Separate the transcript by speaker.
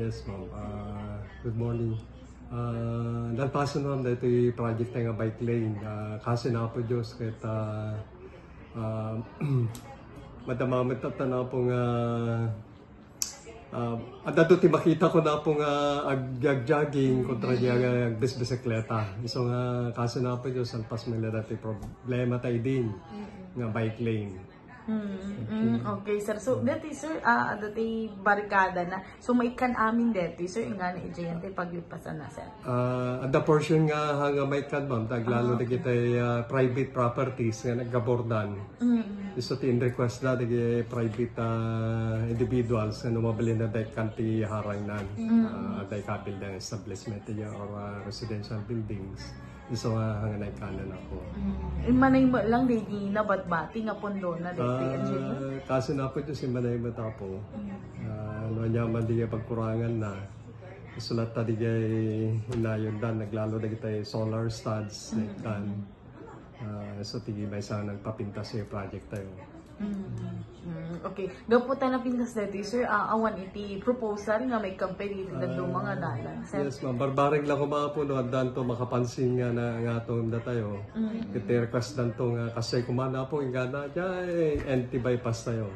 Speaker 1: Yes, ma'am. Good morning. Nalpasan naman dito yung project nga bike lane. Kasi na po Diyos kahit madamamit at na po nga at dito makita ko na po nga ag-jogging kontra niya ag-bisikleta. So nga kasi na po Diyos alpas may dati problema tayo din nga bike lane.
Speaker 2: Okay, sir. So, dati, sir, dati barikada na. So, may kan amin dati, sir, nga na ijayante paglipasan na, sir.
Speaker 1: At the portion nga hanga may kan, ma'am, taglalo na kita private properties nga naggabordan. So, tin-request na nag private individuals na numabili na dahil kanti harang na dahil kabil na establishment niya or residential buildings. So, hanga na ikanan ako.
Speaker 2: Manay mo lang, di nabat-bati nga pondo na dati, engineer?
Speaker 1: Kaso na po ito si Manay Matapo. Ano niya man di pagkurangan na. Sulat na di kay hinayon dan. Naglalo na kita solar studs. So tigi may sana nagpapinta sa project tayo.
Speaker 2: Okay. Daw po tayo napintas dito, sir. Awan iti proposal nga may company dito mga dalan.
Speaker 1: Yes, ma'am. Barbaring lang kumapuno at dan to makapansin nga na nga to na tayo. Kita request dan to nga kasi kumana po nga na dyan anti-bypass tayo.